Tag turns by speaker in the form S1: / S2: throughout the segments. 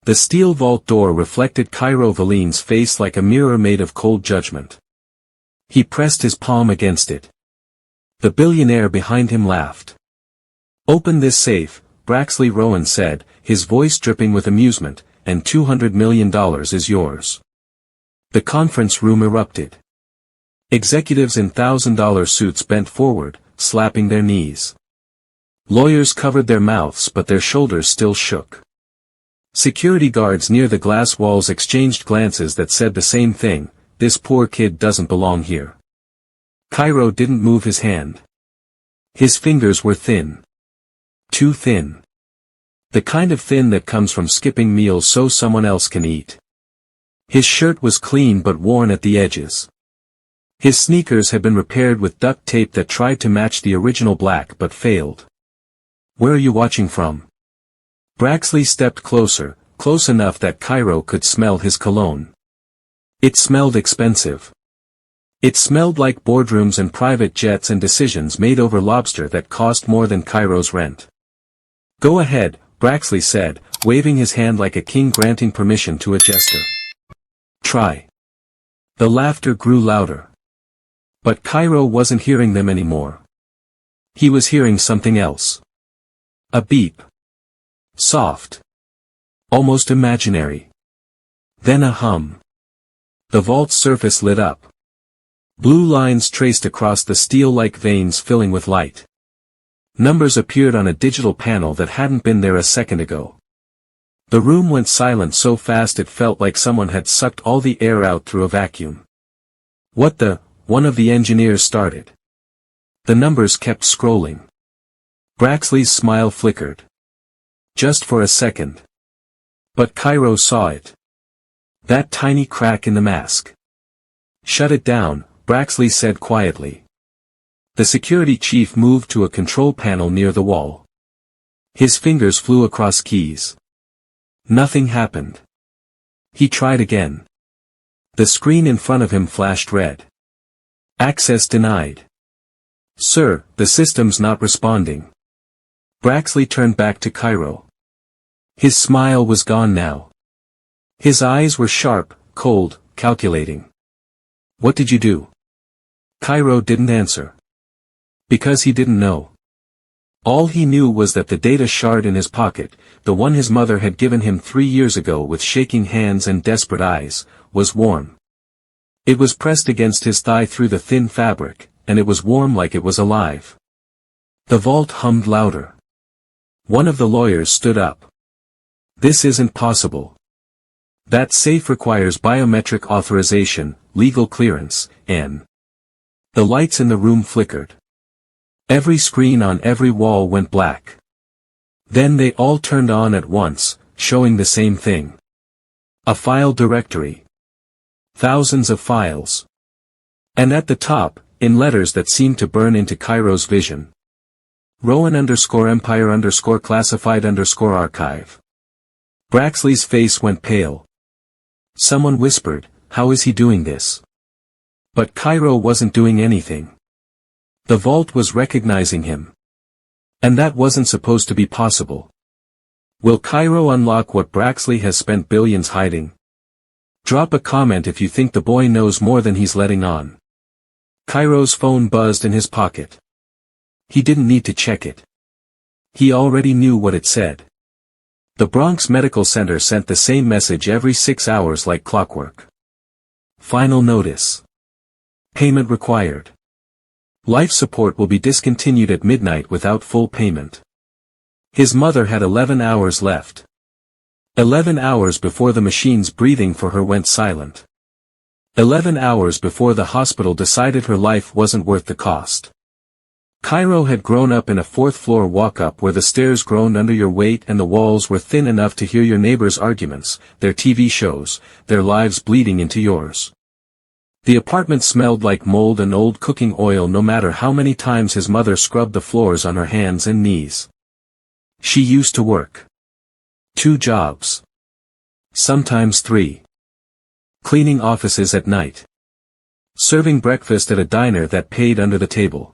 S1: The steel vault door reflected Cairo Valine's face like a mirror made of cold judgment. He pressed his palm against it. The billionaire behind him laughed. "Open this safe," Braxley Rowan said, his voice dripping with amusement, "and $200 million is yours." The conference room erupted. Executives in $1,000 suits bent forward, slapping their knees. Lawyers covered their mouths but their shoulders still shook. Security guards near the glass walls exchanged glances that said the same thing: "This poor kid doesn't belong here." Cairo didn't move his hand. His fingers were thin. Too thin. The kind of thin that comes from skipping meals so someone else can eat. His shirt was clean but worn at the edges. His sneakers had been repaired with duct tape that tried to match the original black but failed. "Where are you watching from?" Braxley stepped closer, close enough that Cairo could smell his cologne. It smelled expensive. It smelled like boardrooms and private jets and decisions made over lobster that cost more than Cairo's rent. "Go ahead," Braxley said, waving his hand like a king granting permission to a jester. "Try." The laughter grew louder. But Cairo wasn't hearing them anymore. He was hearing something else. A beep. Soft. Almost imaginary. Then a hum. The vault's surface lit up. Blue lines traced across the steel-like veins filling with light. Numbers appeared on a digital panel that hadn't been there a second ago. The room went silent so fast it felt like someone had sucked all the air out through a vacuum. "What the?" one of the engineers started. The numbers kept scrolling. Braxley's smile flickered. Just for a second. But Cairo saw it. That tiny crack in the mask. "Shut it down," Braxley said quietly. The security chief moved to a control panel near the wall. His fingers flew across keys. Nothing happened. He tried again. The screen in front of him flashed red. "Access denied." "Sir, the system's not responding." Braxley turned back to Cairo. His smile was gone now. His eyes were sharp, cold, calculating. "What did you do?" Cairo didn't answer. Because he didn't know. All he knew was that the data shard in his pocket, the one his mother had given him 3 years ago with shaking hands and desperate eyes, was warm. It was pressed against his thigh through the thin fabric, and it was warm like it was alive. The vault hummed louder. One of the lawyers stood up. "This isn't possible. That safe requires biometric authorization, legal clearance, and..." The lights in the room flickered. Every screen on every wall went black. Then they all turned on at once, showing the same thing. A file directory. Thousands of files. And at the top, in letters that seemed to burn into Cairo's vision. Rowan_Empire_Classified_Archive. Braxley's face went pale. Someone whispered, "How is he doing this?" But Cairo wasn't doing anything. The vault was recognizing him. And that wasn't supposed to be possible. Will Cairo unlock what Braxley has spent billions hiding? Drop a comment if you think the boy knows more than he's letting on. Cairo's phone buzzed in his pocket. He didn't need to check it. He already knew what it said. The Bronx Medical Center sent the same message every 6 hours like clockwork. Final notice. Payment required. Life support will be discontinued at midnight without full payment. His mother had 11 hours left. 11 hours before the machines breathing for her went silent. 11 hours before the hospital decided her life wasn't worth the cost. Cairo had grown up in a 4th-floor walk-up where the stairs groaned under your weight and the walls were thin enough to hear your neighbors' arguments, their TV shows, their lives bleeding into yours. The apartment smelled like mold and old cooking oil no matter how many times his mother scrubbed the floors on her hands and knees. She used to work 2 jobs. Sometimes 3. Cleaning offices at night. Serving breakfast at a diner that paid under the table.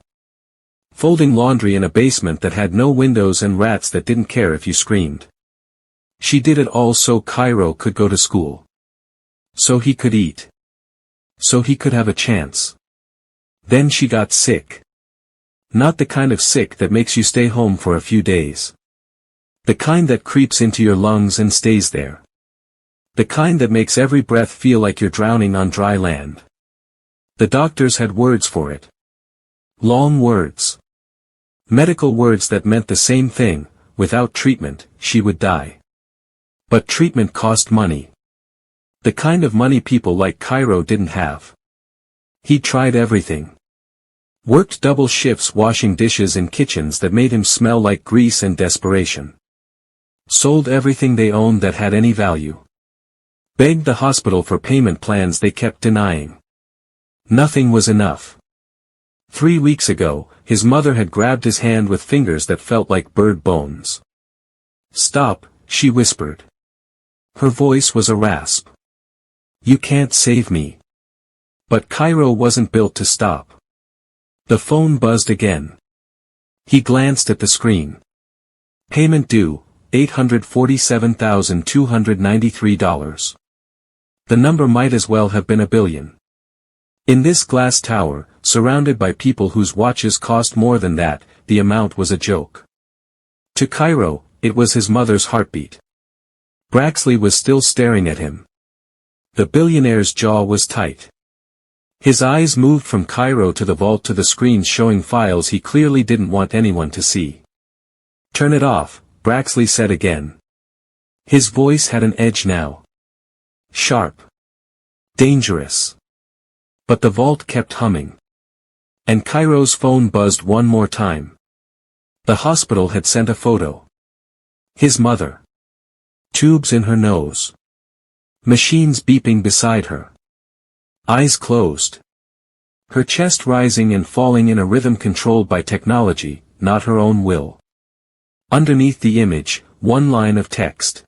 S1: Folding laundry in a basement that had no windows and rats that didn't care if you screamed. She did it all so Cairo could go to school. So he could eat. So he could have a chance. Then she got sick. Not the kind of sick that makes you stay home for a few days. The kind that creeps into your lungs and stays there. The kind that makes every breath feel like you're drowning on dry land. The doctors had words for it. Long words. Medical words that meant the same thing: without treatment, she would die. But treatment cost money. The kind of money people like Cairo didn't have. He tried everything. Worked double shifts washing dishes in kitchens that made him smell like grease and desperation. Sold everything they owned that had any value. Begged the hospital for payment plans they kept denying. Nothing was enough. 3 weeks ago, his mother had grabbed his hand with fingers that felt like bird bones. "Stop," she whispered. Her voice was a rasp. "You can't save me." But Cairo wasn't built to stop. The phone buzzed again. He glanced at the screen. Payment due, $847,293. The number might as well have been a billion. In this glass tower, surrounded by people whose watches cost more than that, the amount was a joke. To Cairo, it was his mother's heartbeat. Braxley was still staring at him. The billionaire's jaw was tight. His eyes moved from Cairo to the vault to the screens showing files he clearly didn't want anyone to see. "Turn it off," Braxley said again. His voice had an edge now. Sharp. Dangerous. But the vault kept humming. And Cairo's phone buzzed one more time. The hospital had sent a photo. His mother. Tubes in her nose. Machines beeping beside her. Eyes closed. Her chest rising and falling in a rhythm controlled by technology, not her own will. Underneath the image, one line of text.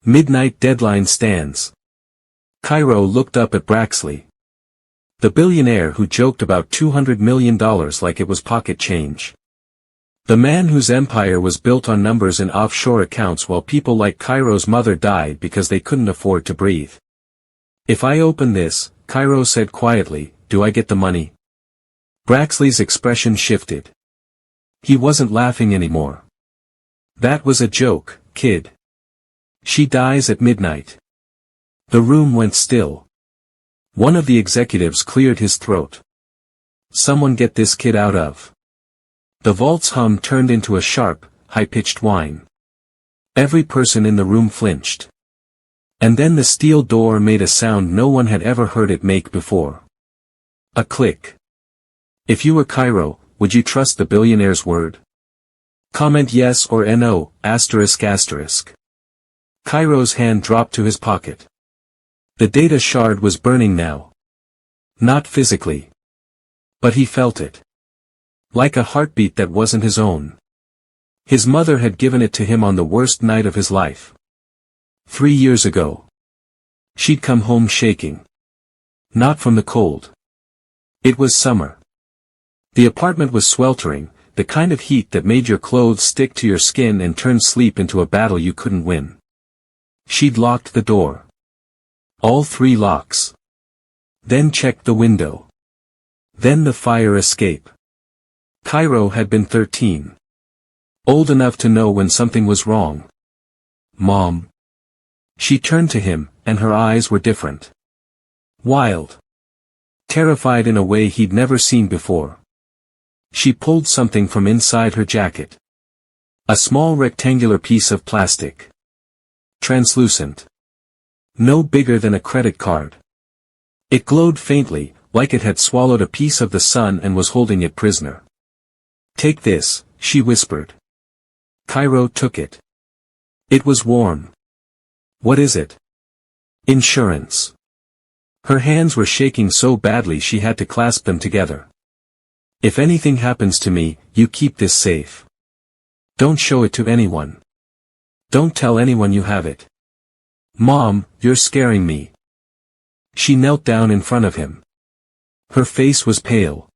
S1: "Midnight deadline stands." Cairo looked up at Braxley. The billionaire who joked about $200 million like it was pocket change. The man whose empire was built on numbers in offshore accounts while people like Cairo's mother died because they couldn't afford to breathe. "If I open this," Cairo said quietly, "do I get the money?" Braxley's expression shifted. He wasn't laughing anymore. "That was a joke, kid. She dies at midnight." The room went still. One of the executives cleared his throat. "Someone get this kid out of." The vault's hum turned into a sharp, high-pitched whine. Every person in the room flinched. And then the steel door made a sound no one had ever heard it make before. A click. If you were Cairo, would you trust the billionaire's word? Comment yes or no, ***. Cairo's hand dropped to his pocket. The data shard was burning now. Not physically. But he felt it. Like a heartbeat that wasn't his own. His mother had given it to him on the worst night of his life. 3 years ago. She'd come home shaking. Not from the cold. It was summer. The apartment was sweltering, the kind of heat that made your clothes stick to your skin and turn sleep into a battle you couldn't win. She'd locked the door. All 3 locks. Then checked the window. Then the fire escape. Cairo had been 13. Old enough to know when something was wrong. "Mom." She turned to him, and her eyes were different. Wild. Terrified in a way he'd never seen before. She pulled something from inside her jacket. A small rectangular piece of plastic. Translucent. No bigger than a credit card. It glowed faintly, like it had swallowed a piece of the sun and was holding it prisoner. "Take this," she whispered. Cairo took it. It was warm. "What is it?" "Insurance." Her hands were shaking so badly she had to clasp them together. "If anything happens to me, you keep this safe. Don't show it to anyone. Don't tell anyone you have it." "Mom, you're scaring me." She knelt down in front of him. Her face was pale.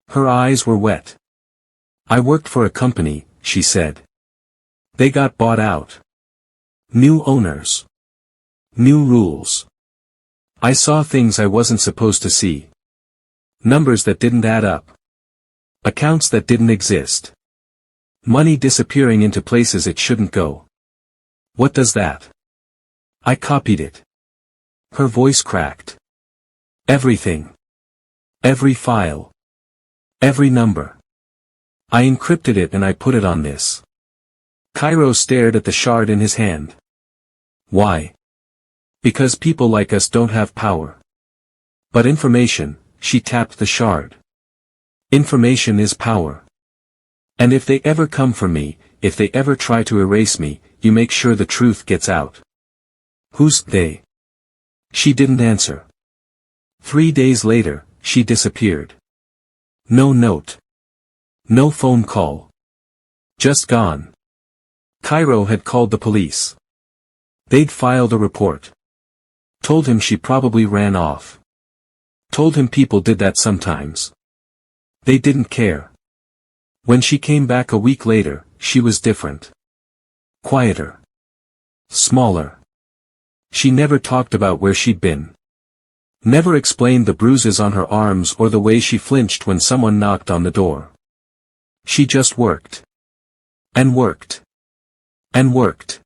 S1: Her eyes were wet. "I worked for a company," she said. "They got bought out. New owners. New rules. I saw things I wasn't supposed to see. Numbers that didn't add up. Accounts that didn't exist. Money disappearing into places it shouldn't go. What does that? I copied it. Her voice cracked. Everything. Every file. Every number. I encrypted it and I put it on this. Cairo stared at the shard in his hand. Why? Because people like us don't have power. But information, she tapped the shard. Information is power. And if they ever come for me, if they ever try to erase me, you make sure the truth gets out. Who's they? She didn't answer. 3 days later, she disappeared. No note. No phone call. Just gone. Cairo had called the police. They'd filed a report. Told him she probably ran off. Told him people did that sometimes. They didn't care. When she came back a week later, she was different. Quieter. Smaller. She never talked about where she'd been. Never explained the bruises on her arms or the way she flinched when someone knocked on the door. She just worked. And worked. And worked.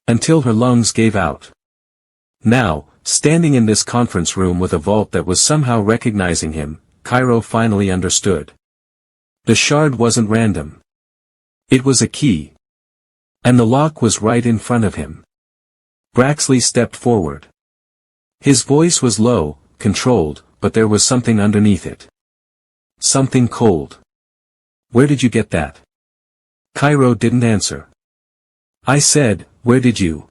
S1: Until her lungs gave out. Now, standing in this conference room with a vault that was somehow recognizing him, Cairo finally understood. The shard wasn't random. It was a key. And the lock was right in front of him. Braxley stepped forward. His voice was low, controlled, but there was something underneath it. Something cold. Where did you get that? Cairo didn't answer. I said, where did you?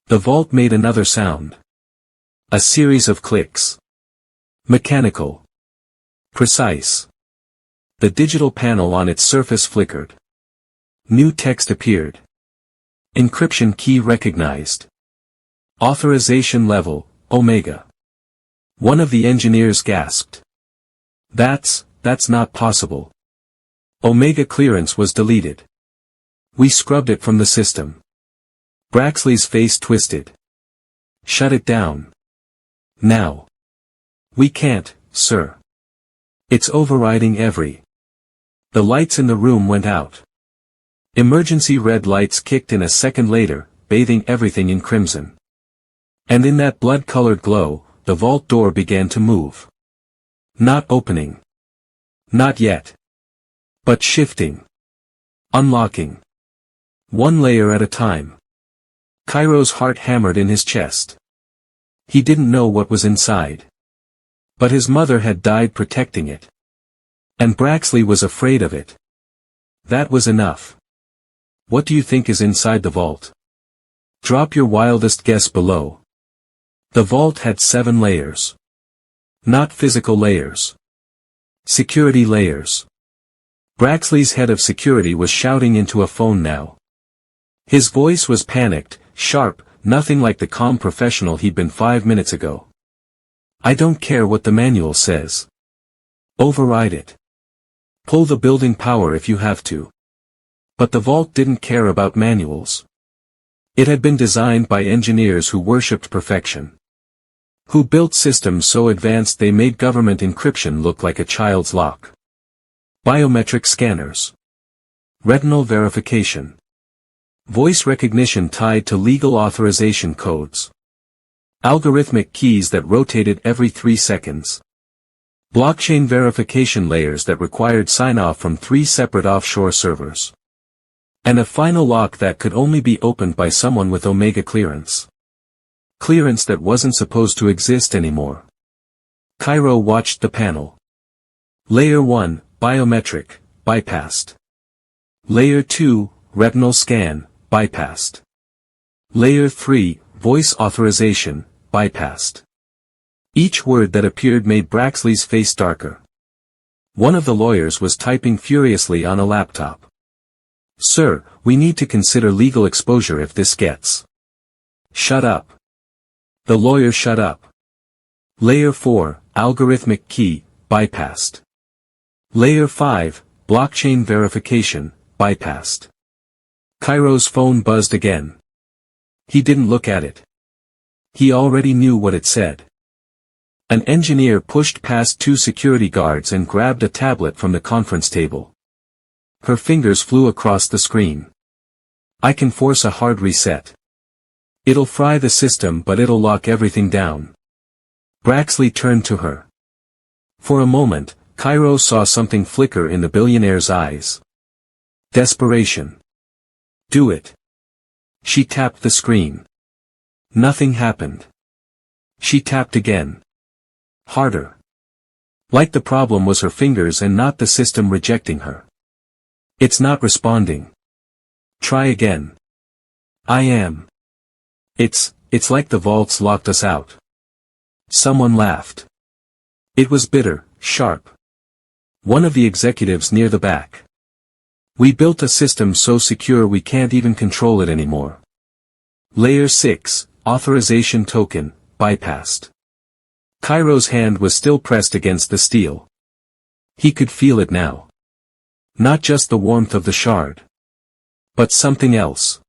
S1: The vault made another sound. A series of clicks. Mechanical. Precise. The digital panel on its surface flickered. New text appeared. Encryption key recognized. Authorization level, Omega. One of the engineers gasped. That's not possible. Omega clearance was deleted. We scrubbed it from the system. Braxley's face twisted. Shut it down. Now. We can't, sir. It's overriding every. The lights in the room went out. Emergency red lights kicked in a second later, bathing everything in crimson. And in that blood-colored glow, the vault door began to move. Not opening. Not yet. But shifting. Unlocking. One layer at a time. Cairo's heart hammered in his chest. He didn't know what was inside. But his mother had died protecting it. And Braxley was afraid of it. That was enough. What do you think is inside the vault? Drop your wildest guess below. The vault had 7 layers. Not physical layers. Security layers. Braxley's head of security was shouting into a phone now. His voice was panicked, sharp, nothing like the calm professional he'd been 5 minutes ago. I don't care what the manual says. Override it. Pull the building power if you have to. But the vault didn't care about manuals. It had been designed by engineers who worshipped perfection. Who built systems so advanced they made government encryption look like a child's lock. Biometric scanners. Retinal verification. Voice recognition tied to legal authorization codes. Algorithmic keys that rotated every 3 seconds. Blockchain verification layers that required sign-off from 3 separate offshore servers. And a final lock that could only be opened by someone with Omega clearance. Clearance that wasn't supposed to exist anymore. Cairo watched the panel. Layer 1, biometric, bypassed. Layer 2, retinal scan, bypassed. Layer 3, voice authorization, bypassed. Each word that appeared made Braxley's face darker. One of the lawyers was typing furiously on a laptop. Sir, we need to consider legal exposure if this gets. Shut up. The lawyer shut up. Layer 4, algorithmic key, bypassed. Layer 5, blockchain verification, bypassed. Cairo's phone buzzed again. He didn't look at it. He already knew what it said. An engineer pushed past two security guards and grabbed a tablet from the conference table. Her fingers flew across the screen. I can force a hard reset. It'll fry the system, but it'll lock everything down. Braxley turned to her. For a moment, Cairo saw something flicker in the billionaire's eyes. Desperation. Do it. She tapped the screen. Nothing happened. She tapped again. Harder. Like the problem was her fingers and not the system rejecting her. It's not responding. Try again. I am. It's like the vaults locked us out. Someone laughed. It was bitter, sharp. One of the executives near the back. We built a system so secure we can't even control it anymore. Layer 6, authorization token, bypassed. Cairo's hand was still pressed against the steel. He could feel it now. Not just the warmth of the shard. But something else.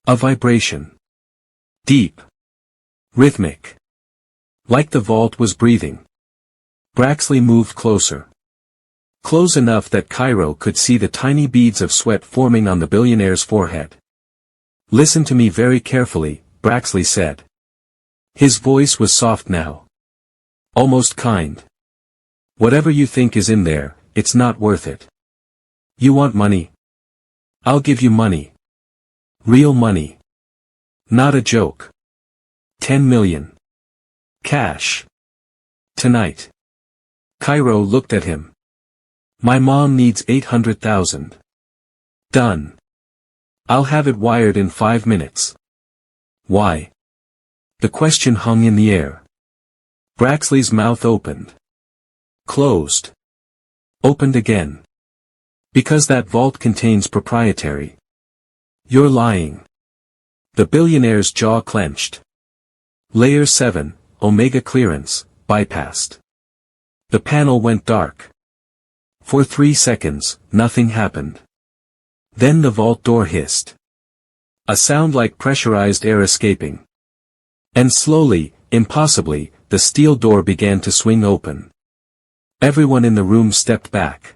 S1: A vibration. Deep. Rhythmic. Like the vault was breathing. Braxley moved closer. Close enough that Cairo could see the tiny beads of sweat forming on the billionaire's forehead. Listen to me very carefully, Braxley said. His voice was soft now. Almost kind. Whatever you think is in there, it's not worth it. You want money? I'll give you money. Real money. Not a joke. 10 million. Cash. Tonight. Cairo looked at him. My mom needs 800,000. Done. I'll have it wired in 5 minutes. Why? The question hung in the air. Braxley's mouth opened. Closed. Opened again. Because that vault contains proprietary. You're lying. The billionaire's jaw clenched. Layer 7, Omega clearance, bypassed. The panel went dark. For 3 seconds, nothing happened. Then the vault door hissed. A sound like pressurized air escaping. And slowly, impossibly, the steel door began to swing open. Everyone in the room stepped back.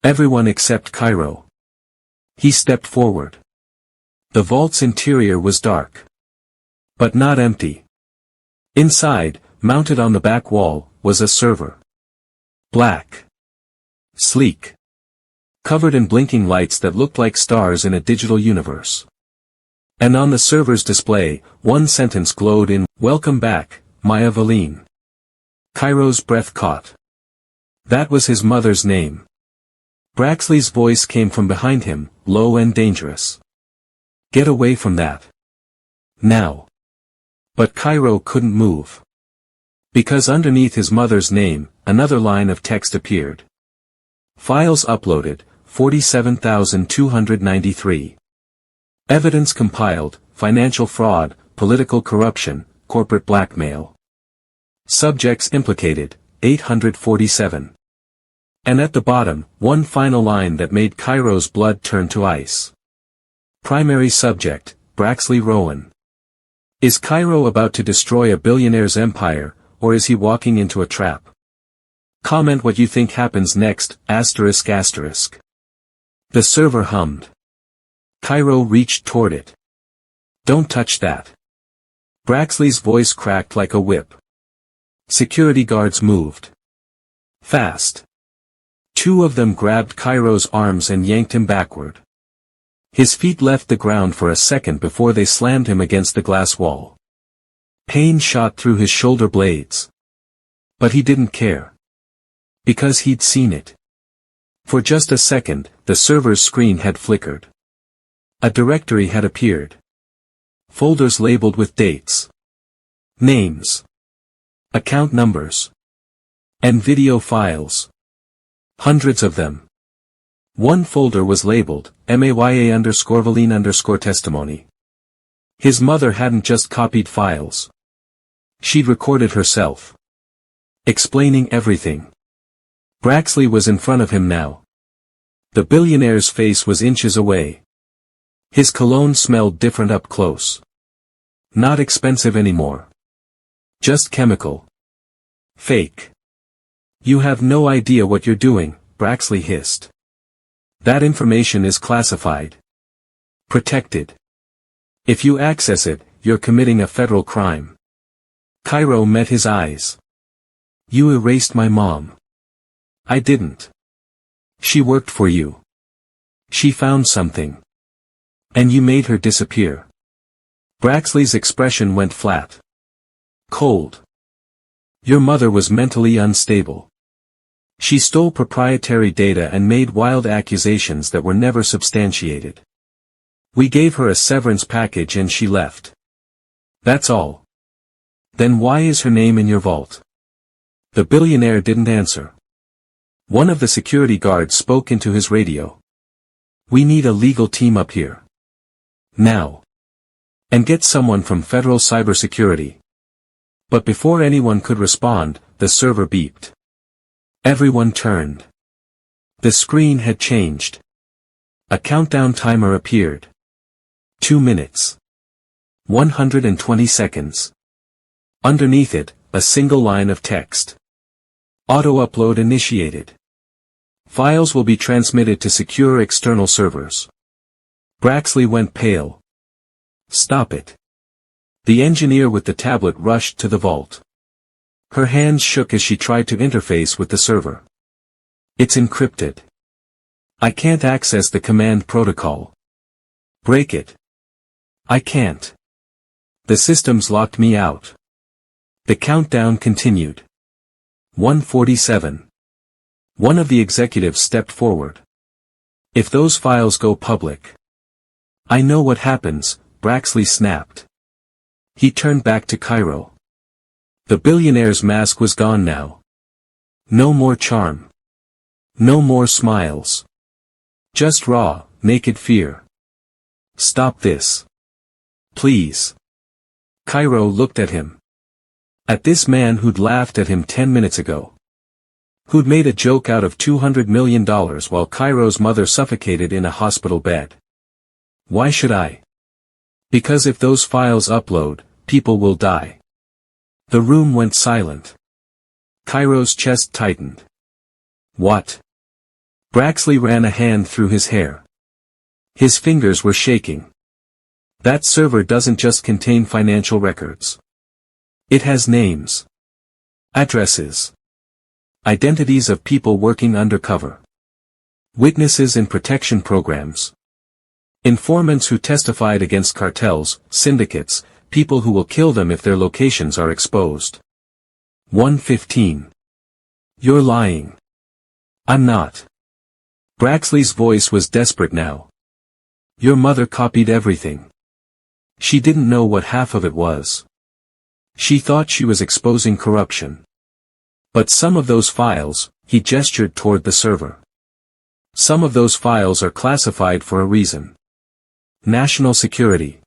S1: Everyone except Cairo. He stepped forward. The vault's interior was dark. But not empty. Inside, mounted on the back wall, was a server. Black. Sleek. Covered in blinking lights that looked like stars in a digital universe. And on the server's display, one sentence glowed in, "Welcome back, Maya Valine." Cairo's breath caught. That was his mother's name. Braxley's voice came from behind him, low and dangerous. Get away from that. Now. But Cairo couldn't move. Because underneath his mother's name, another line of text appeared. Files uploaded, 47,293. Evidence compiled, financial fraud, political corruption, corporate blackmail. Subjects implicated, 847. And at the bottom, one final line that made Cairo's blood turn to ice. Primary subject, Braxley Rowan. Is Cairo about to destroy a billionaire's empire, or is he walking into a trap? Comment what you think happens next, ***. The server hummed. Cairo reached toward it. Don't touch that. Braxley's voice cracked like a whip. Security guards moved. Fast. 2 of them grabbed Cairo's arms and yanked him backward. His feet left the ground for a second before they slammed him against the glass wall. Pain shot through his shoulder blades. But he didn't care. Because he'd seen it. For just a second, the server's screen had flickered. A directory had appeared. Folders labeled with dates. Names. Account numbers. And video files. Hundreds of them. One folder was labeled, Maya_Valine_testimony. His mother hadn't just copied files. She'd recorded herself. Explaining everything. Braxley was in front of him now. The billionaire's face was inches away. His cologne smelled different up close. Not expensive anymore. Just chemical. Fake. You have no idea what you're doing, Braxley hissed. That information is classified. Protected. If you access it, you're committing a federal crime. Cairo met his eyes. You erased my mom. I didn't. She worked for you. She found something. And you made her disappear. Braxley's expression went flat. Cold. Your mother was mentally unstable. She stole proprietary data and made wild accusations that were never substantiated. We gave her a severance package and she left. That's all. Then why is her name in your vault? The billionaire didn't answer. One of the security guards spoke into his radio. We need a legal team up here. Now. And get someone from federal cybersecurity. But before anyone could respond, the server beeped. Everyone turned. The screen had changed. A countdown timer appeared. 2 minutes. 120 seconds. Underneath it, a single line of text. Auto-upload initiated. Files will be transmitted to secure external servers. Braxley went pale. Stop it. The engineer with the tablet rushed to the vault. Her hands shook as she tried to interface with the server. It's encrypted. I can't access the command protocol. Break it. I can't. The systems locked me out. The countdown continued. 1:47. One of the executives stepped forward. If those files go public. I know what happens, Braxley snapped. He turned back to Cairo. The billionaire's mask was gone now. No more charm. No more smiles. Just raw, naked fear. Stop this. Please. Cairo looked at him. At this man who'd laughed at him 10 minutes ago. Who'd made a joke out of $200 million while Cairo's mother suffocated in a hospital bed. Why should I? Because if those files upload, people will die. The room went silent. Cairo's chest tightened. What? Braxley ran a hand through his hair. His fingers were shaking. That server doesn't just contain financial records. It has names. Addresses. Identities of people working undercover. Witnesses in protection programs. Informants who testified against cartels, syndicates, people who will kill them if their locations are exposed. 1:15. You're lying. I'm not. Braxley's voice was desperate now. Your mother copied everything. She didn't know what half of it was. She thought she was exposing corruption. But some of those files, he gestured toward the server. Some of those files are classified for a reason. National security.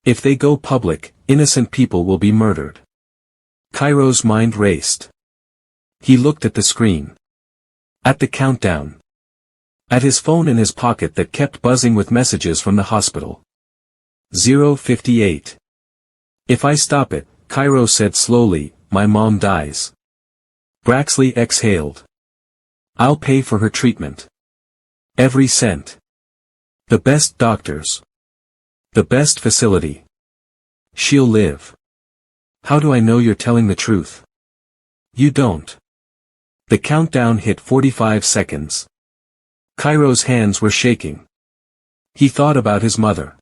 S1: If they go public, innocent people will be murdered. Cairo's mind raced. He looked at the screen. At the countdown. At his phone in his pocket that kept buzzing with messages from the hospital. 0:58. If I stop it, Cairo said slowly, my mom dies. Braxley exhaled. I'll pay for her treatment. Every cent. The best doctors. The best facility. She'll live. How do I know you're telling the truth? You don't. The countdown hit 45 seconds. Cairo's hands were shaking. He thought about his mother.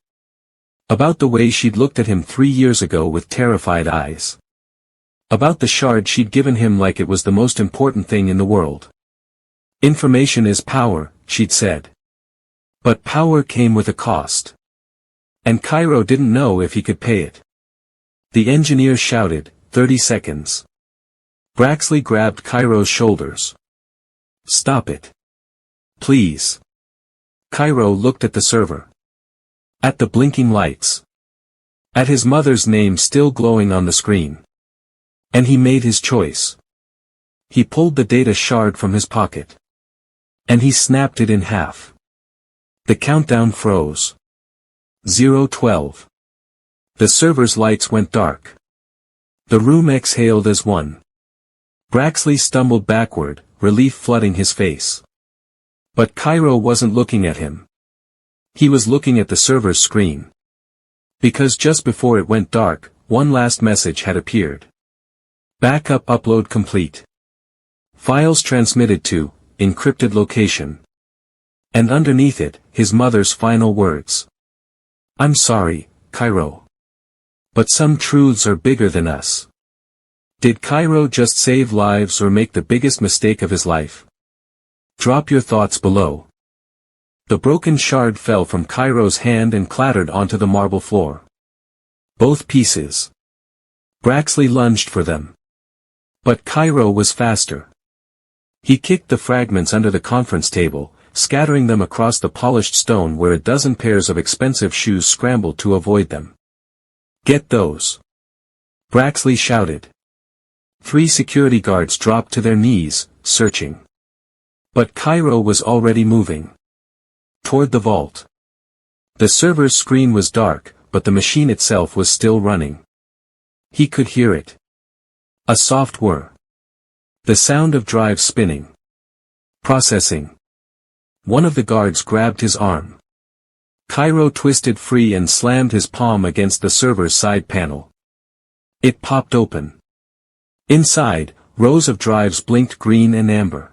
S1: About the way she'd looked at him 3 years ago with terrified eyes. About the shard she'd given him like it was the most important thing in the world. Information is power, she'd said. But power came with a cost. And Cairo didn't know if he could pay it. The engineer shouted, 30 seconds. Braxley grabbed Cairo's shoulders. Stop it. Please. Cairo looked at the server. At the blinking lights. At his mother's name still glowing on the screen. And he made his choice. He pulled the data shard from his pocket. And he snapped it in half. The countdown froze. 0:12. The server's lights went dark. The room exhaled as one. Braxley stumbled backward, relief flooding his face. But Cairo wasn't looking at him. He was looking at the server's screen. Because just before it went dark, one last message had appeared. Backup upload complete. Files transmitted to encrypted location. And underneath it, his mother's final words. I'm sorry, Cairo. But some truths are bigger than us. Did Cairo just save lives or make the biggest mistake of his life? Drop your thoughts below. The broken shard fell from Cairo's hand and clattered onto the marble floor. Both pieces. Braxley lunged for them. But Cairo was faster. He kicked the fragments under the conference table, scattering them across the polished stone where a dozen pairs of expensive shoes scrambled to avoid them. Get those! Braxley shouted. 3 security guards dropped to their knees, searching. But Cairo was already moving. Toward the vault. The server's screen was dark, but the machine itself was still running. He could hear it. A soft whir. The sound of drives spinning. Processing. One of the guards grabbed his arm. Cairo twisted free and slammed his palm against the server's side panel. It popped open. Inside, rows of drives blinked green and amber.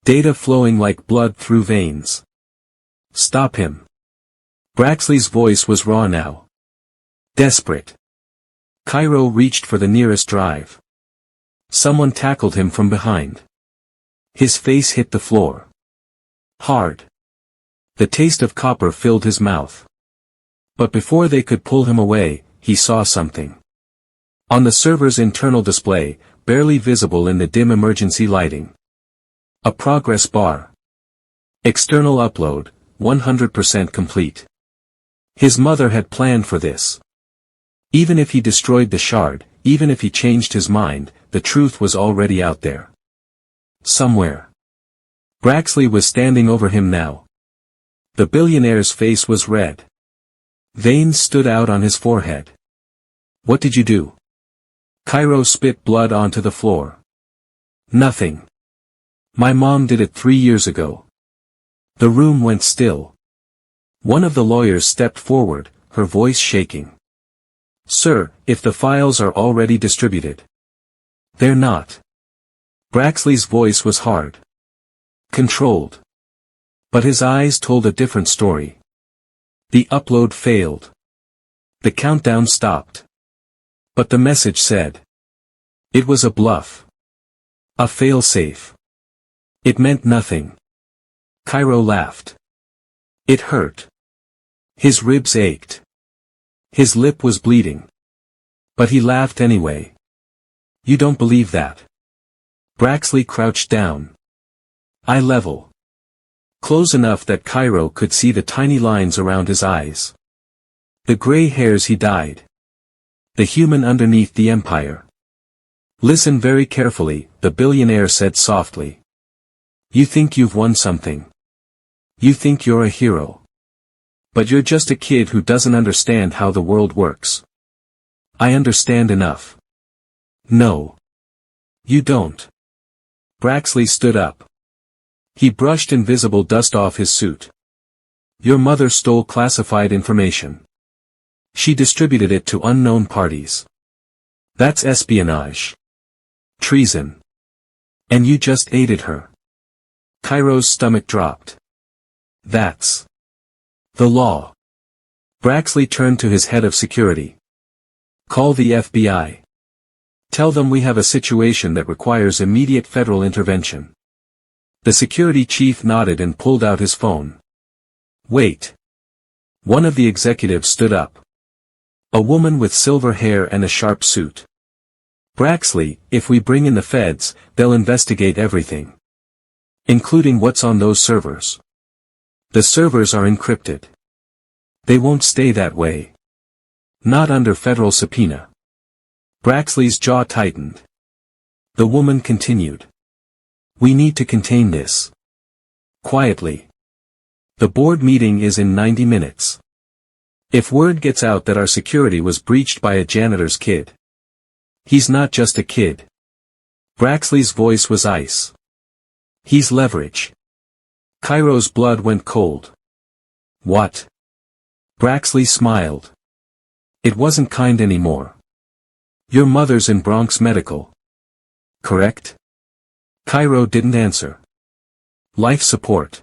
S1: Data flowing like blood through veins. Stop him. Braxley's voice was raw now. Desperate. Cairo reached for the nearest drive. Someone tackled him from behind. His face hit the floor. Hard. The taste of copper filled his mouth. But before they could pull him away, he saw something. On the server's internal display, barely visible in the dim emergency lighting. A progress bar. External upload, 100% complete. His mother had planned for this. Even if he destroyed the shard, even if he changed his mind, the truth was already out there. Somewhere. Braxley was standing over him now. The billionaire's face was red. Veins stood out on his forehead. What did you do? Cairo spit blood onto the floor. Nothing. My mom did it 3 years ago. The room went still. One of the lawyers stepped forward, her voice shaking. Sir, if the files are already distributed. They're not. Braxley's voice was hard. Controlled. But his eyes told a different story. The upload failed. The countdown stopped. But the message said. It was a bluff. A fail-safe. It meant nothing. Cairo laughed. It hurt. His ribs ached. His lip was bleeding. But he laughed anyway. You don't believe that. Braxley crouched down. Eye level. Close enough that Cairo could see the tiny lines around his eyes. The gray hairs he dyed. The human underneath the empire. Listen very carefully, the billionaire said softly. You think you've won something. You think you're a hero. But you're just a kid who doesn't understand how the world works. I understand enough. No. You don't. Braxley stood up. He brushed invisible dust off his suit. Your mother stole classified information. She distributed it to unknown parties. That's espionage. Treason. And you just aided her. Cairo's stomach dropped. That's the law. Braxley turned to his head of security. Call the FBI. Tell them we have a situation that requires immediate federal intervention. The security chief nodded and pulled out his phone. Wait. One of the executives stood up. A woman with silver hair and a sharp suit. Braxley, if we bring in the feds, they'll investigate everything. Including what's on those servers. The servers are encrypted. They won't stay that way. Not under federal subpoena. Braxley's jaw tightened. The woman continued. We need to contain this. Quietly. The board meeting is in 90 minutes. If word gets out that our security was breached by a janitor's kid. He's not just a kid. Braxley's voice was ice. He's leverage. Cairo's blood went cold. What? Braxley smiled. It wasn't kind anymore. Your mother's in Bronx Medical. Correct? Cairo didn't answer. Life support.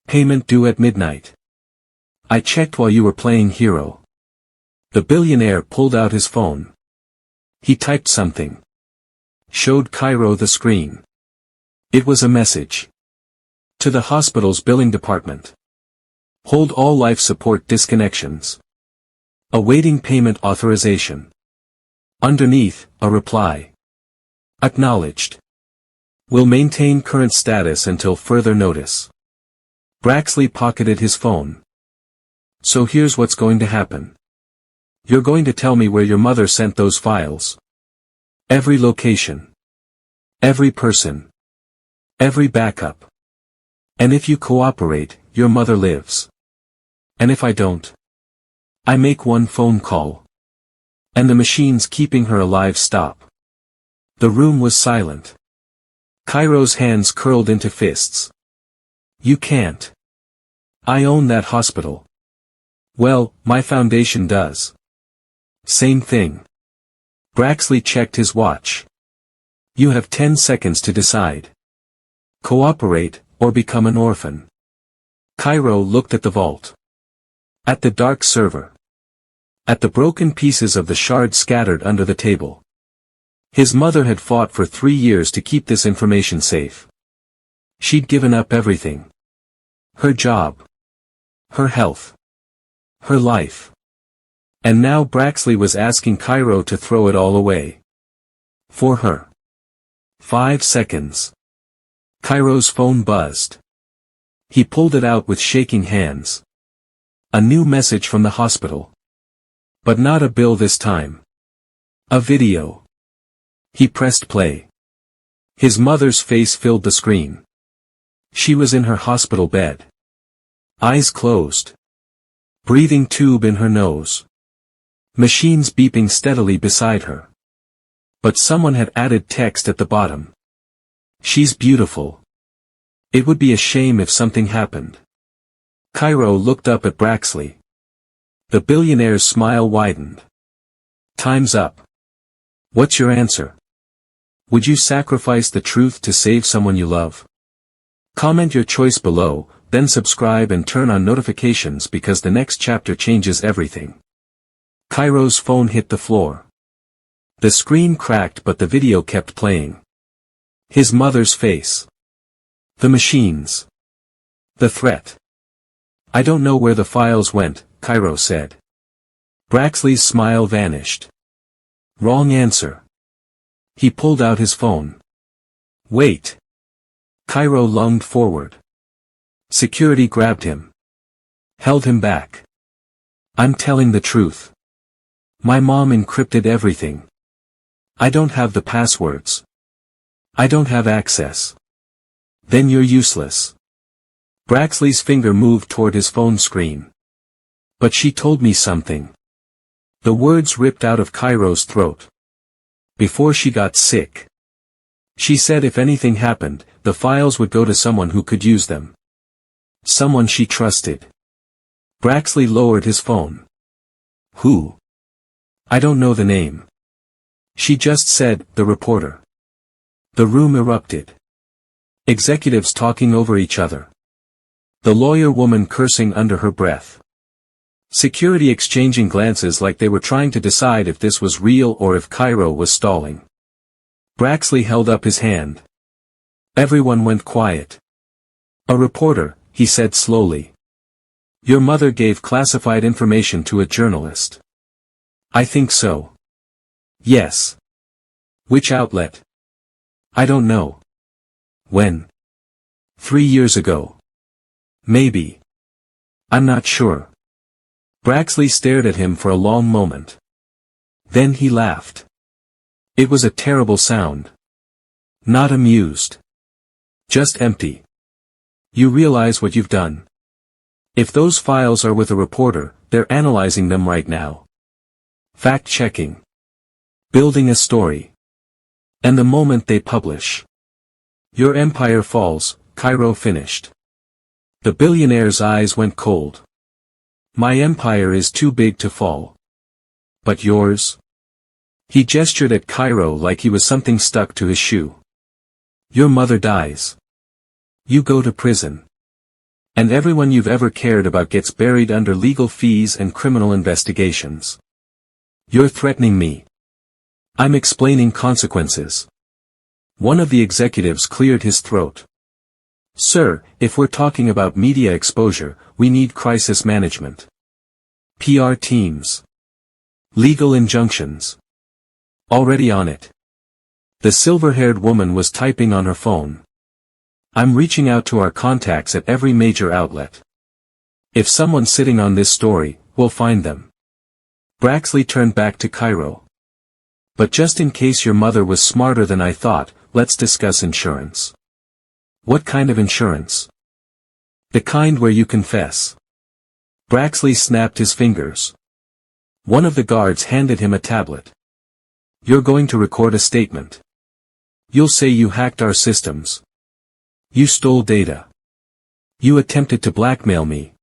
S1: Payment due at midnight. I checked while you were playing hero. The billionaire pulled out his phone. He typed something. Showed Cairo the screen. It was a message. To the hospital's billing department. Hold all life support disconnections. Awaiting payment authorization. Underneath, a reply. Acknowledged. Will maintain current status until further notice. Braxley pocketed his phone. So here's what's going to happen. You're going to tell me where your mother sent those files. Every location. Every person. Every backup. And if you cooperate, your mother lives. And if I don't? I make one phone call. And the machines keeping her alive stop. The room was silent. Cairo's hands curled into fists. You can't. I own that hospital. Well, my foundation does. Same thing. Braxley checked his watch. You have 10 seconds to decide. Cooperate, or become an orphan. Cairo looked at the vault. At the dark server. At the broken pieces of the shard scattered under the table. His mother had fought for 3 years to keep this information safe. She'd given up everything. Her job. Her health. Her life. And now Braxley was asking Cairo to throw it all away. For her. 5 seconds. Cairo's phone buzzed. He pulled it out with shaking hands. A new message from the hospital. But not a bill this time. A video. He pressed play. His mother's face filled the screen. She was in her hospital bed. Eyes closed. Breathing tube in her nose. Machines beeping steadily beside her. But someone had added text at the bottom. She's beautiful. It would be a shame if something happened. Cairo looked up at Braxley. The billionaire's smile widened. Time's up. What's your answer? Would you sacrifice the truth to save someone you love? Comment your choice below, then subscribe and turn on notifications because the next chapter changes everything. Cairo's phone hit the floor. The screen cracked but the video kept playing. His mother's face. The machines. The threat. I don't know where the files went, Cairo said. Braxley's smile vanished. Wrong answer. He pulled out his phone. Wait. Cairo lunged forward. Security grabbed him. Held him back. I'm telling the truth. My mom encrypted everything. I don't have the passwords. I don't have access. Then you're useless. Braxley's finger moved toward his phone screen. But she told me something. The words ripped out of Cairo's throat. Before she got sick. She said if anything happened, the files would go to someone who could use them. Someone she trusted. Braxley lowered his phone. Who? I don't know the name. She just said, the reporter. The room erupted. Executives talking over each other. The lawyer woman cursing under her breath. Security exchanging glances like they were trying to decide if this was real or if Cairo was stalling. Braxley held up his hand. Everyone went quiet. A reporter, he said slowly. Your mother gave classified information to a journalist. I think so. Yes. Which outlet? I don't know. When? 3 years ago. Maybe. I'm not sure. Braxley stared at him for a long moment. Then he laughed. It was a terrible sound. Not amused. Just empty. You realize what you've done? If those files are with a reporter, they're analyzing them right now. Fact-checking. Building a story. And the moment they publish, your empire falls, Cairo finished. The billionaire's eyes went cold. My empire is too big to fall. But yours? He gestured at Cairo like he was something stuck to his shoe. Your mother dies. You go to prison. And everyone you've ever cared about gets buried under legal fees and criminal investigations. You're threatening me. I'm explaining consequences. One of the executives cleared his throat. Sir, if we're talking about media exposure, we need crisis management. PR teams. Legal injunctions. Already on it. The silver-haired woman was typing on her phone. I'm reaching out to our contacts at every major outlet. If someone's sitting on this story, we'll find them. Braxley turned back to Cairo. But just in case your mother was smarter than I thought, let's discuss insurance. What kind of insurance? The kind where you confess. Braxley snapped his fingers. One of the guards handed him a tablet. You're going to record a statement. You'll say you hacked our systems. You stole data. You attempted to blackmail me.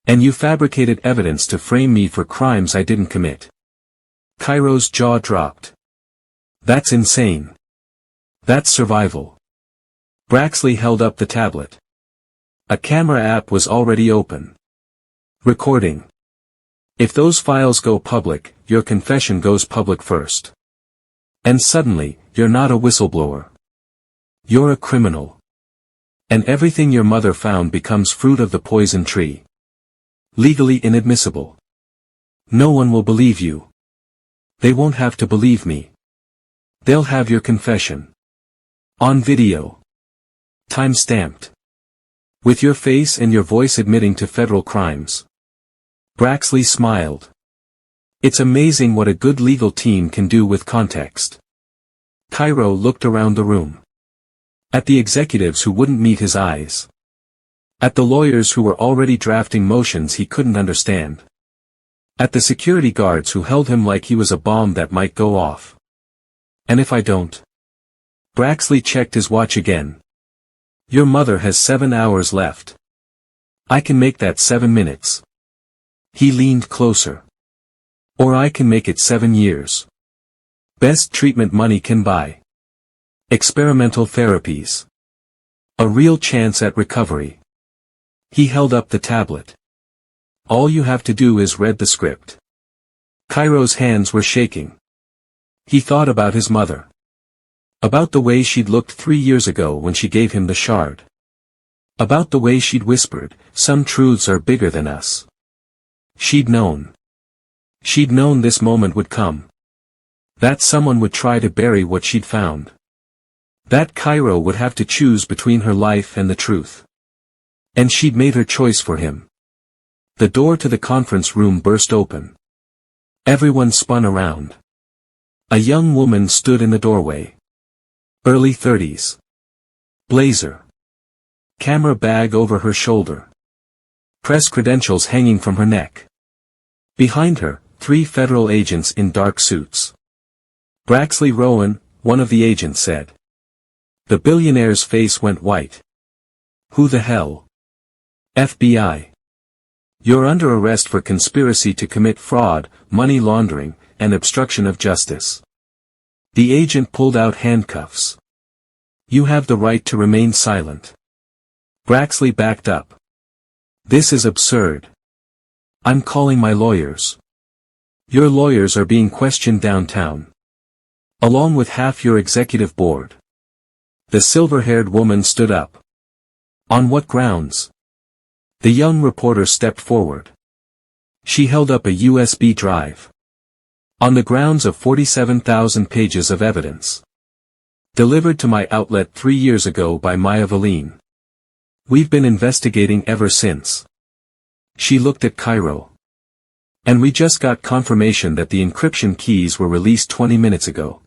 S1: And you fabricated evidence to frame me for crimes I didn't commit. Cairo's jaw dropped. That's insane. That's survival. Braxley held up the tablet. A camera app was already open. Recording. If those files go public, your confession goes public first. And suddenly, you're not a whistleblower. You're a criminal. And everything your mother found becomes fruit of the poison tree. Legally inadmissible. No one will believe you. They won't have to believe me. They'll have your confession. On video. Time-stamped. With your face and your voice admitting to federal crimes. Braxley smiled. It's amazing what a good legal team can do with context. Cairo looked around the room. At the executives who wouldn't meet his eyes. At the lawyers who were already drafting motions he couldn't understand. At the security guards who held him like he was a bomb that might go off. And if I don't? Braxley checked his watch again. Your mother has 7 hours left. I can make that 7 minutes. He leaned closer. Or I can make it 7 years. Best treatment money can buy. Experimental therapies. A real chance at recovery. He held up the tablet. All you have to do is read the script. Cairo's hands were shaking. He thought about his mother. About the way she'd looked 3 years ago when she gave him the shard. About the way she'd whispered, some truths are bigger than us. She'd known. She'd known this moment would come. That someone would try to bury what she'd found. That Cairo would have to choose between her life and the truth. And she'd made her choice for him. The door to the conference room burst open. Everyone spun around. A young woman stood in the doorway. Early 30s. Blazer. Camera bag over her shoulder. Press credentials hanging from her neck. Behind her, 3 federal agents in dark suits. Braxley Rowan, one of the agents said. The billionaire's face went white. Who the hell? FBI. You're under arrest for conspiracy to commit fraud, money laundering, and obstruction of justice. The agent pulled out handcuffs. You have the right to remain silent. Braxley backed up. This is absurd. I'm calling my lawyers. Your lawyers are being questioned downtown. Along with half your executive board. The silver-haired woman stood up. On what grounds? The young reporter stepped forward. She held up a USB drive. On the grounds of 47,000 pages of evidence. Delivered to my outlet 3 years ago by Maya Valine. We've been investigating ever since. She looked at Cairo. And we just got confirmation that the encryption keys were released 20 minutes ago.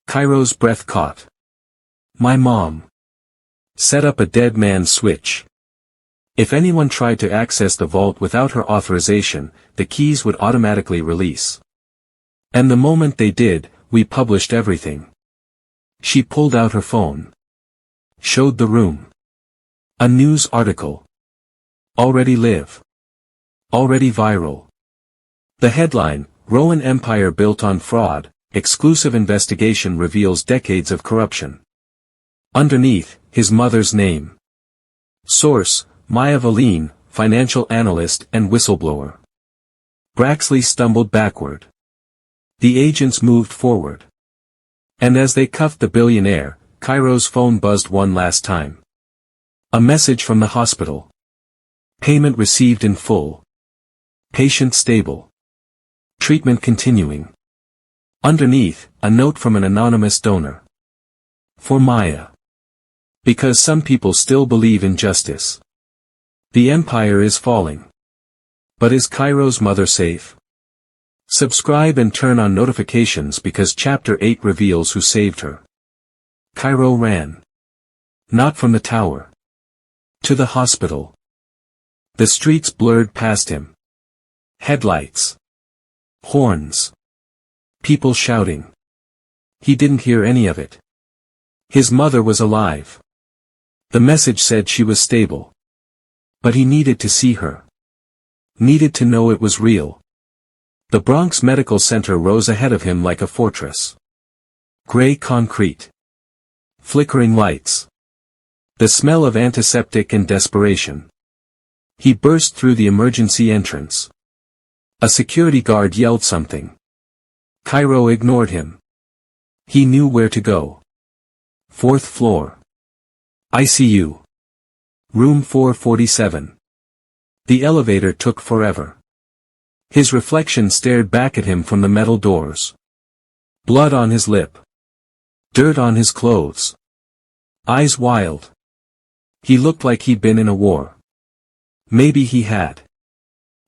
S1: Cairo's breath caught. My mom. Set up a dead man's switch. If anyone tried to access the vault without her authorization, the keys would automatically release. And the moment they did, we published everything. She pulled out her phone. Showed the room. A news article. Already live. Already viral. The headline, Rowan Empire built on fraud, exclusive investigation reveals decades of corruption. Underneath, his mother's name. Source, Maya Valine, financial analyst and whistleblower. Braxley stumbled backward. The agents moved forward. And as they cuffed the billionaire, Cairo's phone buzzed one last time. A message from the hospital. Payment received in full. Patient stable. Treatment continuing. Underneath, a note from an anonymous donor. For Maya. Because some people still believe in justice. The empire is falling. But is Cairo's mother safe? Subscribe and turn on notifications because Chapter 8 reveals who saved her. Cairo ran. Not from the tower. To the hospital. The streets blurred past him. Headlights. Horns. People shouting. He didn't hear any of it. His mother was alive. The message said she was stable. But he needed to see her. Needed to know it was real. The Bronx Medical Center rose ahead of him like a fortress. Gray concrete. Flickering lights. The smell of antiseptic and desperation. He burst through the emergency entrance. A security guard yelled something. Cairo ignored him. He knew where to go. 4th floor. ICU. Room 447. The elevator took forever. His reflection stared back at him from the metal doors. Blood on his lip. Dirt on his clothes. Eyes wild. He looked like he'd been in a war. Maybe he had.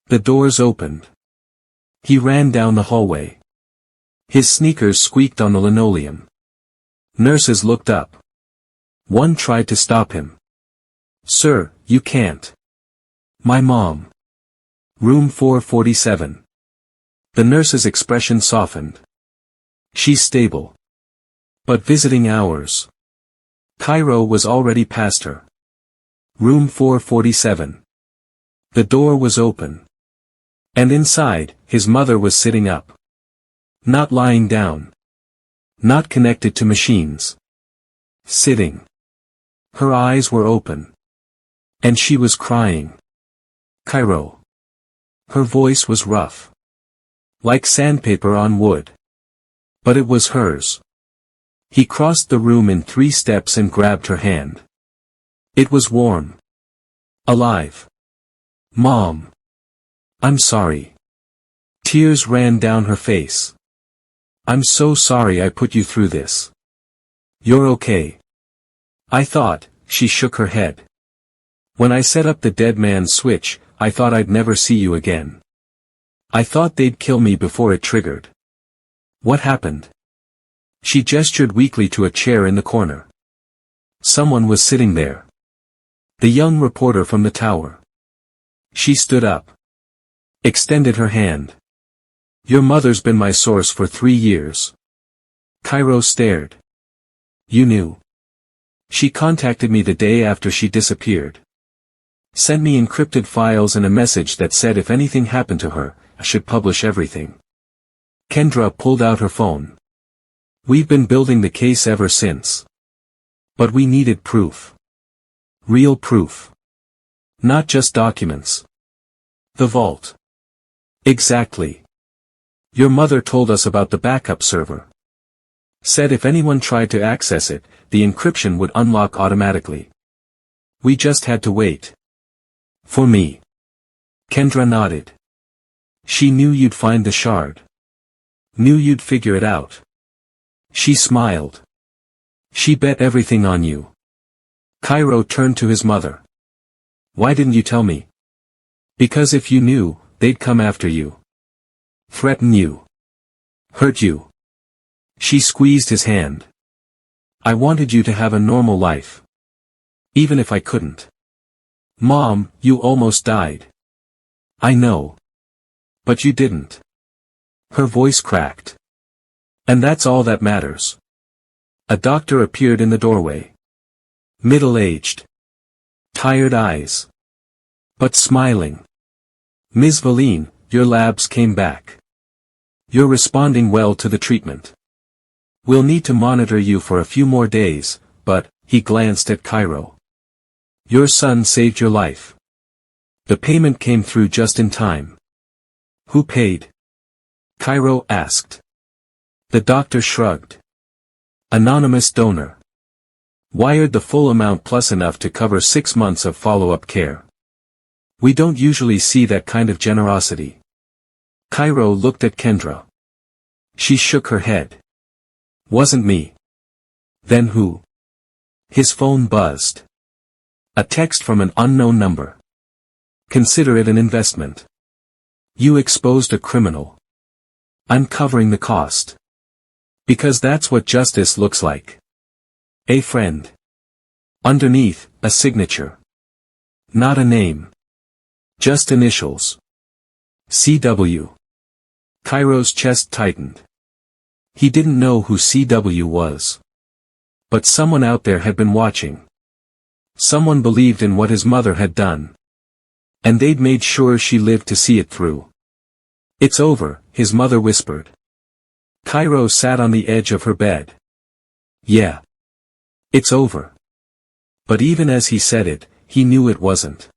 S1: The doors opened. He ran down the hallway. His sneakers squeaked on the linoleum. Nurses looked up. One tried to stop him. Sir, you can't. My mom. Room 447. The nurse's expression softened. She's stable. But visiting hours. Cairo was already past her. Room 447. The door was open. And inside, his mother was sitting up. Not lying down. Not connected to machines. Sitting. Her eyes were open. And she was crying. Cairo. Her voice was rough. Like sandpaper on wood. But it was hers. He crossed the room in 3 steps and grabbed her hand. It was warm. Alive. Mom. I'm sorry. Tears ran down her face. I'm so sorry I put you through this. You're okay. I thought, she shook her head. When I set up the dead man's switch, I thought I'd never see you again. I thought they'd kill me before it triggered. What happened? She gestured weakly to a chair in the corner. Someone was sitting there. The young reporter from the tower. She stood up. Extended her hand. Your mother's been my source for 3 years. Cairo stared. You knew. She contacted me the day after she disappeared. Sent me encrypted files and a message that said if anything happened to her, I should publish everything. Kendra pulled out her phone. We've been building the case ever since. But we needed proof. Real proof. Not just documents. The vault. Exactly. Your mother told us about the backup server. Said if anyone tried to access it, the encryption would unlock automatically. We just had to wait. For me. Kendra nodded. She knew you'd find the shard. Knew you'd figure it out. She smiled. She bet everything on you. Cairo turned to his mother. Why didn't you tell me? Because if you knew, they'd come after you. Threaten you. Hurt you. She squeezed his hand. I wanted you to have a normal life. Even if I couldn't. Mom, you almost died. I know. But you didn't. Her voice cracked. And that's all that matters. A doctor appeared in the doorway. Middle-aged. Tired eyes. But smiling. Ms. Valine, your labs came back. You're responding well to the treatment. We'll need to monitor you for a few more days, but, he glanced at Cairo. Your son saved your life. The payment came through just in time. Who paid? Cairo asked. The doctor shrugged. Anonymous donor. Wired the full amount plus enough to cover 6 months of follow-up care. We don't usually see that kind of generosity. Cairo looked at Kendra. She shook her head. Wasn't me. Then who? His phone buzzed. A text from an unknown number. Consider it an investment. You exposed a criminal. I'm covering the cost. Because that's what justice looks like. A friend. Underneath, a signature. Not a name. Just initials. CW. Cairo's chest tightened. He didn't know who CW was. But someone out there had been watching. Someone believed in what his mother had done. And they'd made sure she lived to see it through. It's over, his mother whispered. Cairo sat on the edge of her bed. Yeah. It's over. But even as he said it, he knew it wasn't.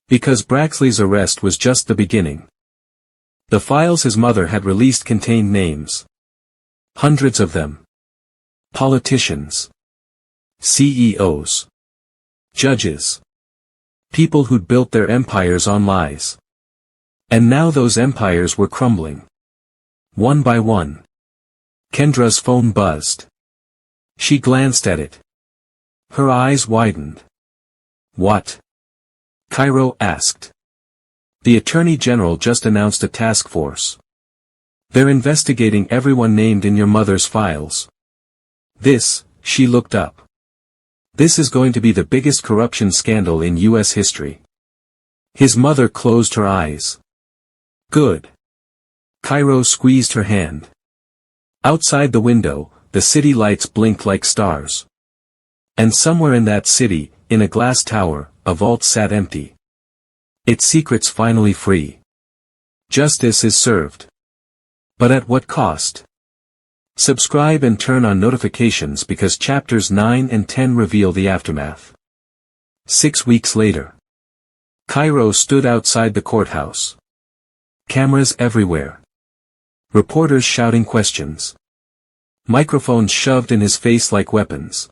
S1: Because Braxley's arrest was just the beginning. The files his mother had released contained names. Hundreds of them. Politicians. CEOs. Judges. People who'd built their empires on lies. And now those empires were crumbling. One by one. Kendra's phone buzzed. She glanced at it. Her eyes widened. What? Cairo asked. The Attorney General just announced a task force. They're investigating everyone named in your mother's files. This, she looked up. This is going to be the biggest corruption scandal in U.S. history. His mother closed her eyes. Good. Cairo squeezed her hand. Outside the window, the city lights blinked like stars. And somewhere in that city, in a glass tower, a vault sat empty. Its secrets finally free. Justice is served. But at what cost? Subscribe and turn on notifications because chapters 9 and 10 reveal the aftermath. 6 weeks later. Cairo stood outside the courthouse. Cameras everywhere. Reporters shouting questions. Microphones shoved in his face like weapons.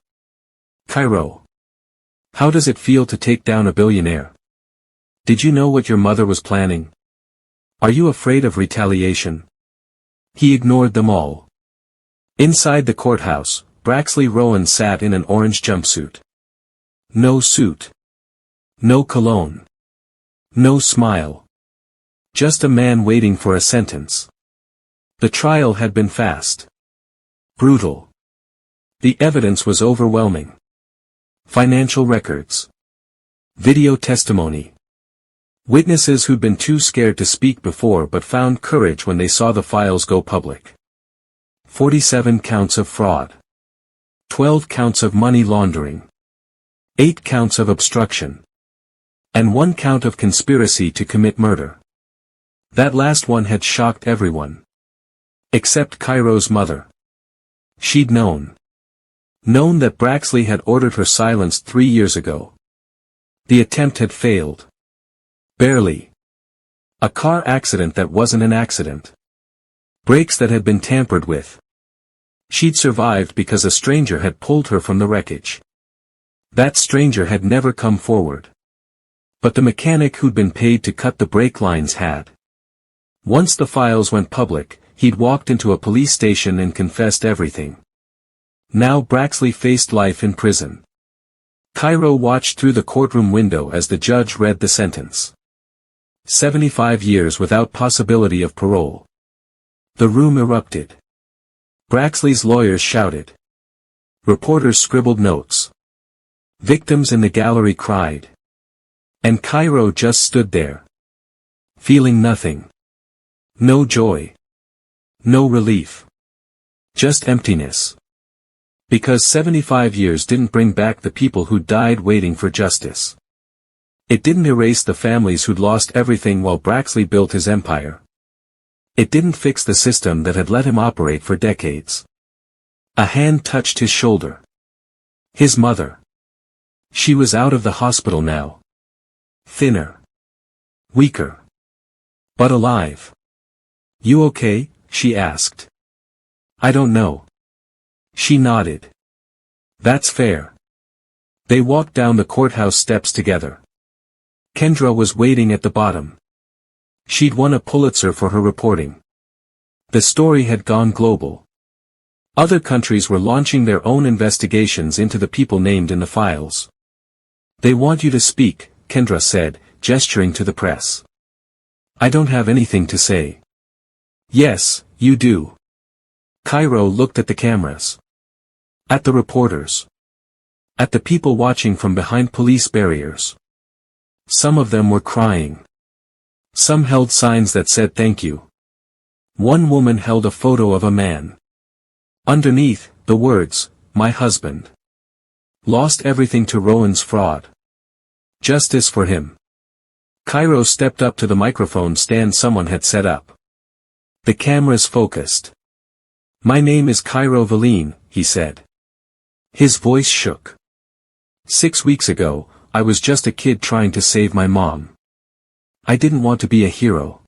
S1: Cairo. How does it feel to take down a billionaire? Did you know what your mother was planning? Are you afraid of retaliation? He ignored them all. Inside the courthouse, Braxley Rowan sat in an orange jumpsuit. No suit. No cologne. No smile. Just a man waiting for a sentence. The trial had been fast. Brutal. The evidence was overwhelming. Financial records. Video testimony. Witnesses who'd been too scared to speak before but found courage when they saw the files go public. 47 counts of fraud. 12 counts of money laundering. 8 counts of obstruction. And 1 count of conspiracy to commit murder. That last one had shocked everyone. Except Cairo's mother. She'd known. Known that Braxley had ordered her silenced 3 years ago. The attempt had failed. Barely. A car accident that wasn't an accident. Brakes that had been tampered with. She'd survived because a stranger had pulled her from the wreckage. That stranger had never come forward. But the mechanic who'd been paid to cut the brake lines had. Once the files went public, he'd walked into a police station and confessed everything. Now Braxley faced life in prison. Cairo watched through the courtroom window as the judge read the sentence. 75 years without possibility of parole. The room erupted. Braxley's lawyers shouted. Reporters scribbled notes. Victims in the gallery cried. And Cairo just stood there. Feeling nothing. No joy. No relief. Just emptiness. Because 75 years didn't bring back the people who died waiting for justice. It didn't erase the families who'd lost everything while Braxley built his empire. It didn't fix the system that had let him operate for decades. A hand touched his shoulder. His mother. She was out of the hospital now. Thinner. Weaker. But alive. "You okay?" she asked. "I don't know." She nodded. "That's fair." They walked down the courthouse steps together. Kendra was waiting at the bottom. She'd won a Pulitzer for her reporting. The story had gone global. Other countries were launching their own investigations into the people named in the files. "They want you to speak," Kendra said, gesturing to the press. "I don't have anything to say." "Yes, you do." Cairo looked at the cameras. At the reporters. At the people watching from behind police barriers. Some of them were crying. Some held signs that said thank you. One woman held a photo of a man. Underneath, the words, "My husband. Lost everything to Rowan's fraud. Justice for him." Cairo stepped up to the microphone stand someone had set up. The cameras focused. "My name is Cairo Valine," he said. His voice shook. 6 weeks ago, I was just a kid trying to save my mom. I didn't want to be a hero.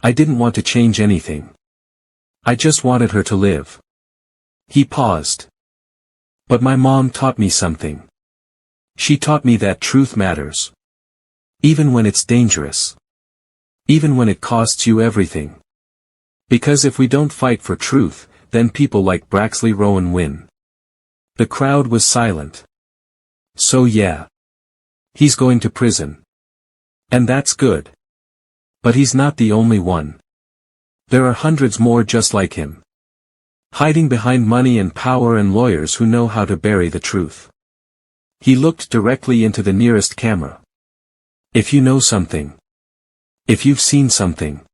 S1: I didn't want to change anything. I just wanted her to live." He paused. "But my mom taught me something. She taught me that truth matters. Even when it's dangerous. Even when it costs you everything. Because if we don't fight for truth, then people like Braxley Rowan win." The crowd was silent. "So yeah. He's going to prison. And that's good. But he's not the only one. There are hundreds more just like him. Hiding behind money and power and lawyers who know how to bury the truth." He looked directly into the nearest camera. "If you know something. If you've seen something.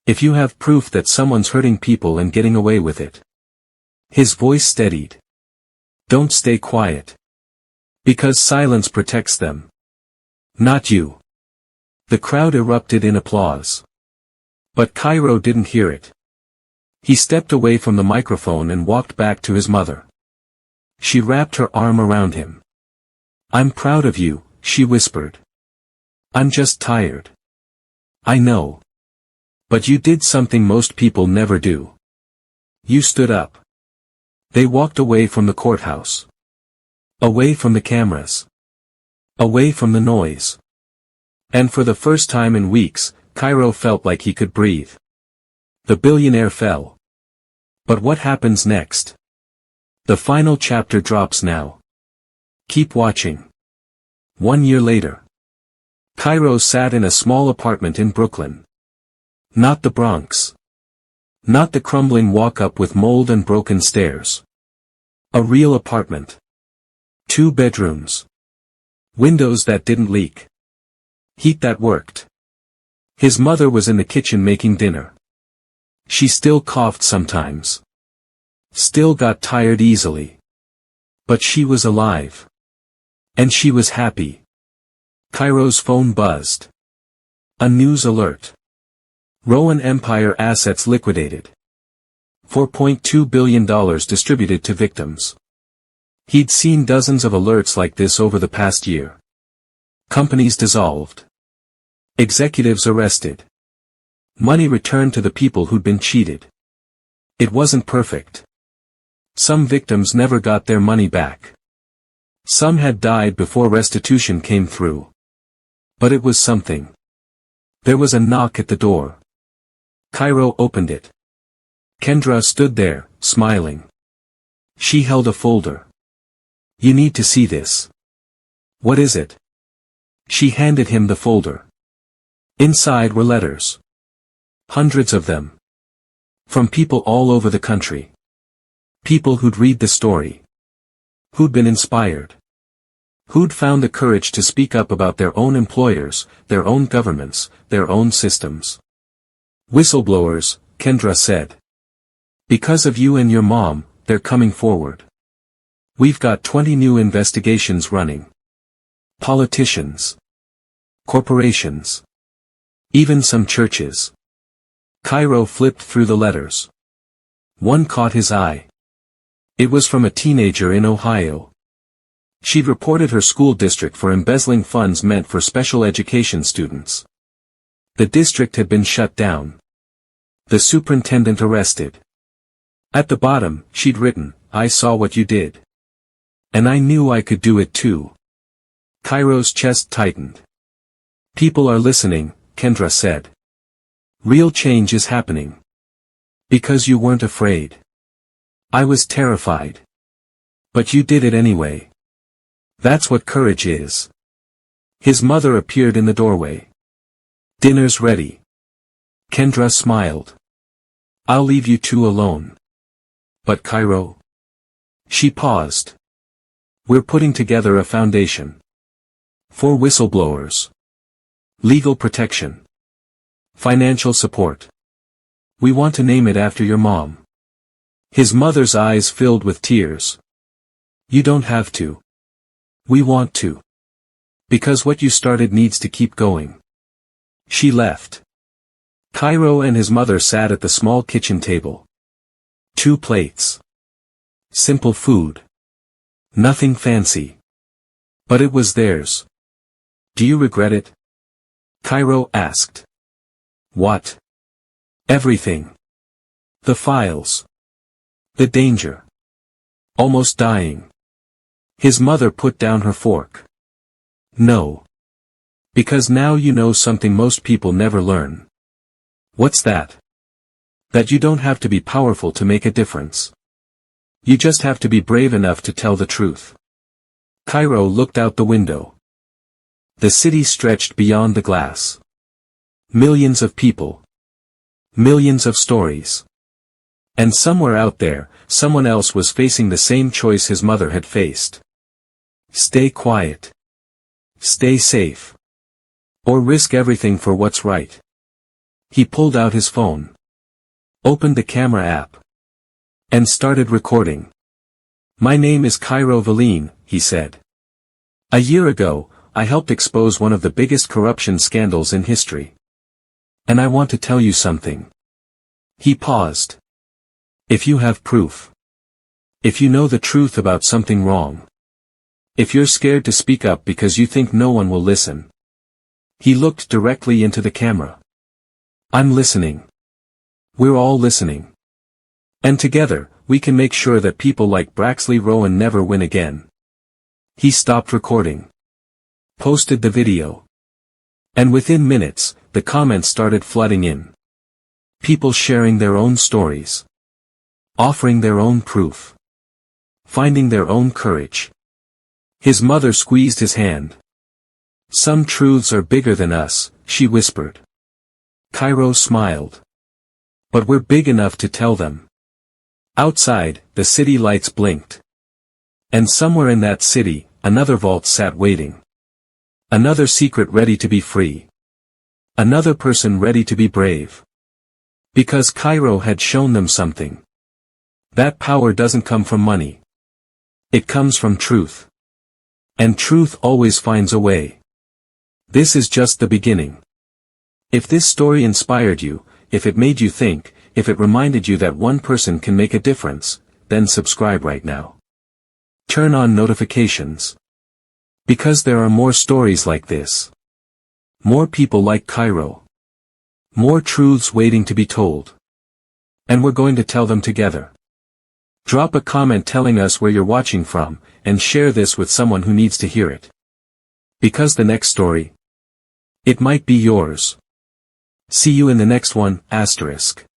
S1: If you have proof that someone's hurting people and getting away with it." His voice steadied. "Don't stay quiet. Because silence protects them. Not you." The crowd erupted in applause. But Cairo didn't hear it. He stepped away from the microphone and walked back to his mother. She wrapped her arm around him. "I'm proud of you," she whispered. "I'm just tired." "I know. But you did something most people never do. You stood up." They walked away from the courthouse. Away from the cameras. Away from the noise. And for the first time in weeks, Cairo felt like he could breathe. The billionaire fell. But what happens next? The final chapter drops now. Keep watching. 1 year later. Cairo sat in a small apartment in Brooklyn. Not the Bronx. Not the crumbling walk-up with mold and broken stairs. A real apartment. 2 bedrooms. Windows that didn't leak. Heat that worked. His mother was in the kitchen making dinner. She still coughed sometimes. Still got tired easily. But she was alive. And she was happy. Cairo's phone buzzed. A news alert. Rowan Empire assets liquidated. $4.2 billion distributed to victims. He'd seen dozens of alerts like this over the past year. Companies dissolved. Executives arrested. Money returned to the people who'd been cheated. It wasn't perfect. Some victims never got their money back. Some had died before restitution came through. But it was something. There was a knock at the door. Cairo opened it. Kendra stood there, smiling. She held a folder. "You need to see this." "What is it?" She handed him the folder. Inside were letters. Hundreds of them. From people all over the country. People who'd read the story. Who'd been inspired. Who'd found the courage to speak up about their own employers, their own governments, their own systems? Whistleblowers, Kendra said. Because of you and your mom, they're coming forward. We've got 20 new investigations running. Politicians. Corporations. Even some churches. Cairo flipped through the letters. One caught his eye. It was from a teenager in Ohio. She'd reported her school district for embezzling funds meant for special education students. The district had been shut down. The superintendent arrested. At the bottom, she'd written, "I saw what you did. And I knew I could do it too." Cairo's chest tightened. People are listening, Kendra said. Real change is happening. Because you weren't afraid. I was terrified. But you did it anyway. That's what courage is. His mother appeared in the doorway. Dinner's ready. Kendra smiled. I'll leave you two alone. But Cairo? She paused. We're putting together a foundation. For whistleblowers. Legal protection. Financial support. We want to name it after your mom. His mother's eyes filled with tears. You don't have to. We want to. Because what you started needs to keep going. She left. Cairo and his mother sat at the small kitchen table. 2 plates. Simple food. Nothing fancy. But it was theirs. Do you regret it? Cairo asked. What? Everything. The files. The danger. Almost dying. His mother put down her fork. No. Because now you know something most people never learn. What's that? That you don't have to be powerful to make a difference. You just have to be brave enough to tell the truth. Cairo looked out the window. The city stretched beyond the glass. Millions of people. Millions of stories. And somewhere out there, someone else was facing the same choice his mother had faced. Stay quiet. Stay safe. Or risk everything for what's right. He pulled out his phone. Opened the camera app. And started recording. My name is Cairo Valine, he said. A year ago, I helped expose one of the biggest corruption scandals in history. And I want to tell you something. He paused. If you have proof. If you know the truth about something wrong. If you're scared to speak up because you think no one will listen. He looked directly into the camera. I'm listening. We're all listening. And together, we can make sure that people like Braxley Rowan never win again. He stopped recording. Posted the video. And within minutes, the comments started flooding in. People sharing their own stories. Offering their own proof. Finding their own courage. His mother squeezed his hand. Some truths are bigger than us, she whispered. Cairo smiled. But we're big enough to tell them. Outside, the city lights blinked. And somewhere in that city, another vault sat waiting. Another secret ready to be free. Another person ready to be brave. Because Cairo had shown them something. That power doesn't come from money. It comes from truth. And truth always finds a way. This is just the beginning. If this story inspired you, if it made you think, if it reminded you that one person can make a difference, then subscribe right now. Turn on notifications. Because there are more stories like this. More people like Cairo. More truths waiting to be told. And we're going to tell them together. Drop a comment telling us where you're watching from, and share this with someone who needs to hear it. Because the next story, it might be yours. See you in the next one, *.